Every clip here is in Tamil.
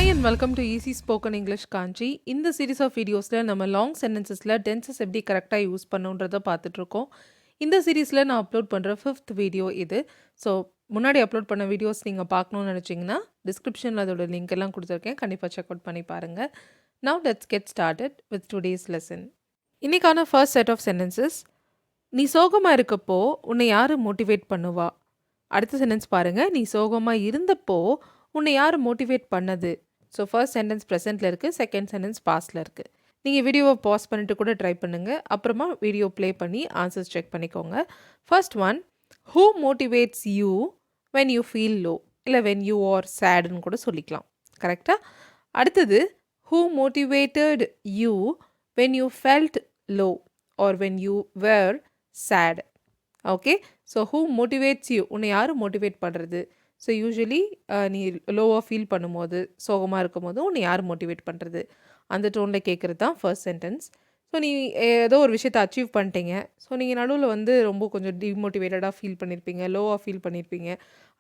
Hi and welcome to Easy Spoken English Kanchi. இந்த சீரிஸ் ஆஃப் வீடியோஸில் நம்ம லாங் சென்டென்சஸில் டென்சஸ் எப்படி கரெக்டாக யூஸ் பண்ணுன்றதை பார்த்துட்ருக்கோம். இந்த சீரீஸில் நான் அப்லோட் பண்ணுற 5th வீடியோ இது. ஸோ முன்னாடி அப்லோட் பண்ண வீடியோஸ் நீங்கள் பார்க்கணுன்னு நினச்சிங்கன்னா டிஸ்கிரிப்ஷனில் அதோட லிங்க் எல்லாம் கொடுத்துருக்கேன். கண்டிப்பாக செக் அவுட் பண்ணி பாருங்கள். Now let's get started with today's lesson. இன்னைக்கான ஃபர்ஸ்ட் செட் ஆஃப் சென்டென்சஸ். நீ சோகமாக இருக்கப்போ உன்னை யார் மோட்டிவேட் பண்ணுவா? அடுத்த சென்டென்ஸ் பாருங்கள். நீ சோகமாக இருந்தப்போ உன்னை யார் மோட்டிவேட் பண்ணது? ஸோ ஃபர்ஸ்ட் சென்டென்ஸ் ப்ரெசென்ட்டில் இருக்குது, செகண்ட் சென்டென்ஸ் பாஸ்டில் இருக்குது. நீங்கள் வீடியோவை பாஸ் பண்ணிட்டு கூட ட்ரை பண்ணுங்கள். அப்புறமா வீடியோ ப்ளே பண்ணி ஆன்சர்ஸ் செக் பண்ணிக்கோங்க. First one, who motivates you when you feel low, இல்லை வென் யூ ஆர் சேடுன்னு கூட சொல்லிக்கலாம். கரெக்டாக? அடுத்தது, who motivated you when you felt low or when you were sad. Okay, so who motivates you, உன்னை யார் மோட்டிவேட் பண்ணுறது? ஸோ யூஸ்வலி நீ லோவாக ஃபீல் பண்ணும்போது, சோகமாக இருக்கும்போது உன்னை யார் மோட்டிவேட் பண்ணுறது? அந்த டோனில் கேட்குறது தான் ஃபர்ஸ்ட் சென்டென்ஸ். ஸோ நீ ஏதோ ஒரு விஷயத்தை அச்சீவ் பண்ணிட்டீங்க. ஸோ நீங்கள் நடுவில் ரொம்ப கொஞ்சம் டிமோட்டிவேட்டடாக ஃபீல் பண்ணியிருப்பீங்க, லோவாக ஃபீல் பண்ணியிருப்பீங்க.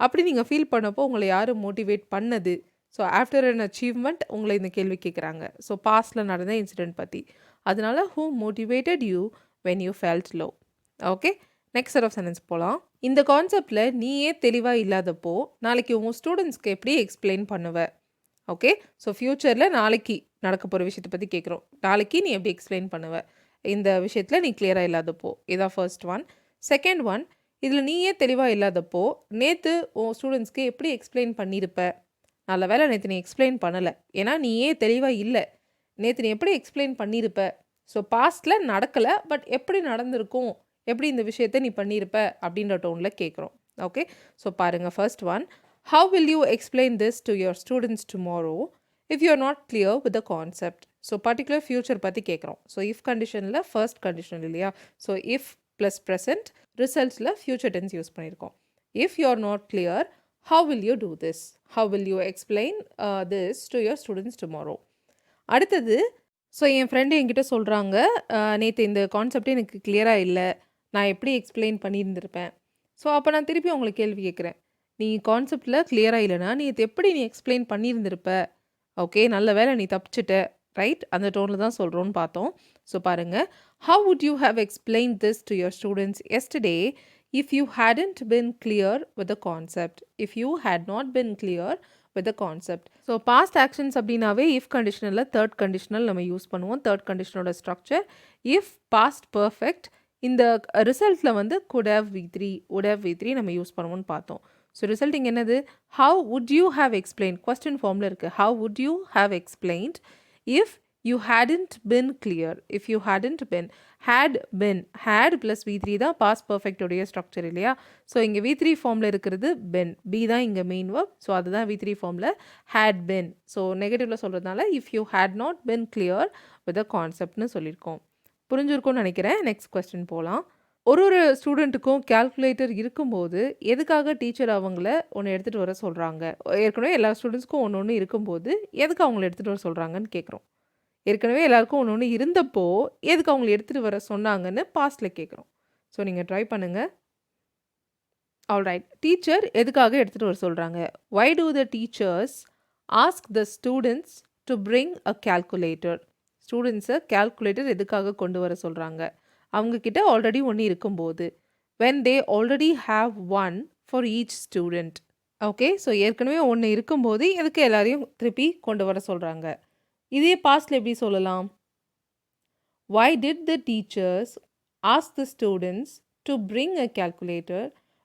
அப்படி நீங்கள் ஃபீல் பண்ணப்போ உங்களை யார் மோட்டிவேட் பண்ணது? ஸோ ஆஃப்டர் அன் அச்சீவ்மெண்ட் உங்களை இந்த கேள்வி கேட்குறாங்க. ஸோ பாஸ்டில் நடந்த இன்சிடென்ட் பற்றி. அதனால who motivated you when you felt low. Okay, next set of sentence போகலாம். இந்த கான்செப்டில் நீயே தெளிவாக இல்லாதப்போ நாளைக்கு உங்கள் ஸ்டூடெண்ட்ஸ்க்கு எப்படி எக்ஸ்பிளைன் பண்ணுவ? ஓகே, ஸோ ஃப்யூச்சரில் நாளைக்கு நடக்க போகிற விஷயத்தை பற்றி கேட்குறோம். நாளைக்கு நீ எப்படி எக்ஸ்பிளைன் பண்ணுவ இந்த விஷயத்தில் நீ கிளியராக இல்லாதப்போ? இதான் ஃபர்ஸ்ட் ஒன். செகண்ட் ஒன், இதில் நீயே தெளிவாக இல்லாதப்போ நேற்று உன் ஸ்டூடெண்ட்ஸ்க்கு எப்படி எக்ஸ்பிளைன் பண்ணியிருப்ப? நல்ல வேலை நேற்று நீ எக்ஸ்பிளைன் பண்ணலை, ஏன்னா நீயே தெளிவாக இல்லை. நேற்று நீ எப்படி எக்ஸ்பிளைன் பண்ணியிருப்ப? ஸோ பாஸ்டில் நடக்கலை, பட் எப்படி நடந்திருக்கும், எப்படி இந்த விஷயத்தை நீ பண்ணியிருப்ப அப்படின்ற டோனில் கேட்குறோம். ஓகே, ஸோ பாருங்கள். First one, how will you explain this to your students tomorrow if you are not clear with the concept? So particular future பற்றி கேட்குறோம். ஸோ இஃப் கண்டிஷனில் ஃபர்ஸ்ட் கண்டிஷன் இல்லையா? ஸோ இஃப் ப்ளஸ் ப்ரெசன்ட், ரிசல்ட்ஸில் ஃபியூச்சர் டென்ஸ் யூஸ் பண்ணியிருக்கோம். If you are not clear, how will you do this? How will you explain this to your students tomorrow? அடுத்தது, ஸோ என் ஃப்ரெண்டு என்கிட்ட சொல்கிறாங்க, நேற்று இந்த கான்செப்டே எனக்கு கிளியராக இல்லை, நான் எப்படி எக்ஸ்பிளைன் பண்ணியிருந்திருப்பேன். ஸோ அப்போ நான் திருப்பி உங்களுக்கு கேள்வி கேட்குறேன். நீ கான்செப்டில் கிளியராக இல்லைனா நீ எப்படி நீ எக்ஸ்பிளைன் பண்ணியிருந்திருப்ப? ஓகே, நல்ல வேலை நீ தப்பிச்சிட்ட, ரைட்? அந்த டோனில் தான் சொல்கிறோன்னு பார்த்தோம். ஸோ பாருங்கள், how would you have explain this to your students yesterday if you hadn't been clear with the concept? If you had not been clear with the concept. So past actions அப்படின்னாவே இஃப் கண்டிஷனில் தேர்ட் கண்டிஷனல் நம்ம யூஸ் பண்ணுவோம். தேர்ட் கண்டிஷனோட ஸ்ட்ரக்சர் இஃப் பாஸ்ட் பர்ஃபெக்ட். இந்த ரிசல்ட்டில் could have V3, would have V3 நம்ம யூஸ் பண்ணுவோம்னு பார்த்தோம். ஸோ ரிசல்ட்டிங் என்னது? How would you have explain, question ஃபார்மில் இருக்குது. How would you have explained if you hadn't been clear? If you hadn't been, had been, had plus V3 தான் பாஸ்ட் பர்ஃபெக்டோடைய ஸ்ட்ரக்சர் இல்லையா? ஸோ இங்கே V3 ஃபார்மில் இருக்கிறது பின், பி தான் இங்கே மெயின் வேர்ப். ஸோ அதுதான் V3 ஃபார்மில் ஹேட் பின். ஸோ நெகட்டிவில் சொல்கிறதுனால if you had not been clear with the கான்செப்ட்னு சொல்லியிருக்கோம். புரிஞ்சிருக்கும்னு நினைக்கிறேன். நெக்ஸ்ட் கொஸ்டின் போகலாம். ஒரு ஸ்டூடெண்ட்டுக்கும் கேல்குலேட்டர் இருக்கும்போது எதுக்காக டீச்சர் அவங்கள ஒன்று எடுத்துகிட்டு வர சொல்கிறாங்க? ஏற்கனவே எல்லா ஸ்டூடெண்ட்ஸ்க்கும் ஒன்று ஒன்று இருக்கும்போது எதுக்கு அவங்கள எடுத்துகிட்டு வர சொல்கிறாங்கன்னு கேட்குறோம். ஏற்கனவே எல்லாருக்கும் ஒன்று ஒன்று இருந்தப்போ எதுக்கு அவங்கள எடுத்துகிட்டு வர சொன்னாங்கன்னு பாஸ்டில் கேட்குறோம். ஸோ நீங்கள் ட்ரை பண்ணுங்கள். ஆல்ரைட், டீச்சர் எதுக்காக எடுத்துகிட்டு வர சொல்கிறாங்க? Why do the teachers ask the students to bring a calculator? ஸ்டூடெண்ட்ஸை கேல்குலேட்டர் எதுக்காக கொண்டு வர சொல்கிறாங்க? அவங்கக்கிட்ட ஆல்ரெடி ஒன்று இருக்கும்போது. when they already have one for each student. Okay, so ஏற்கனவே ஒன்று இருக்கும்போது எதுக்கு எல்லாரையும் திருப்பி கொண்டு வர சொல்கிறாங்க? இதே பாஸ்டில் எப்படி சொல்லலாம்? why did the teachers ask the students to bring a calculator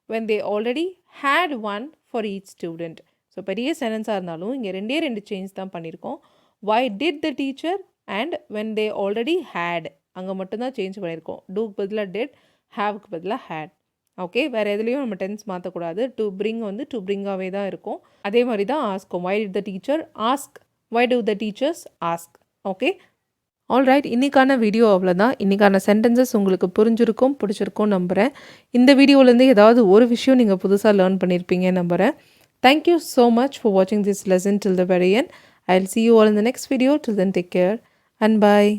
when they already had one for each student? So பெரிய சென்டென்ஸாக இருந்தாலும் இங்கே ரெண்டு சேஞ்ச் தான் பண்ணியிருக்கோம். why did the teacher and when they already had, அங்கே மட்டும்தான் சேஞ்ச் பண்ணியிருக்கோம். டூக்கு பதிலாக டெட், ஹேவுக்கு பதிலாக ஹேட். ஓகே, வேறு எதுலேயும் நம்ம டென்ஸ் மாற்றக்கூடாது. டு பிரிங் டு பிரிங்காகவே தான் இருக்கும். அதே மாதிரி தான் ஆஸ்க்கும். Why did the teacher ask, why do the teachers ask. Okay, alright, இன்றைக்கான வீடியோ அவ்வளோதான். இன்றைக்கான சென்டென்சஸ் உங்களுக்கு புரிஞ்சிருக்கும், பிடிச்சிருக்கும் நம்புகிறேன். இந்த வீடியோலேருந்து ஏதாவது ஒரு விஷயம் நீங்கள் புதுசாக லேர்ன் பண்ணியிருப்பீங்க நம்புகிறேன். தேங்க்யூ ஸோ மச் ஃபார் வாட்சிங் this lesson till the very end. I'll see you all in the next video. Till then, take care and bye.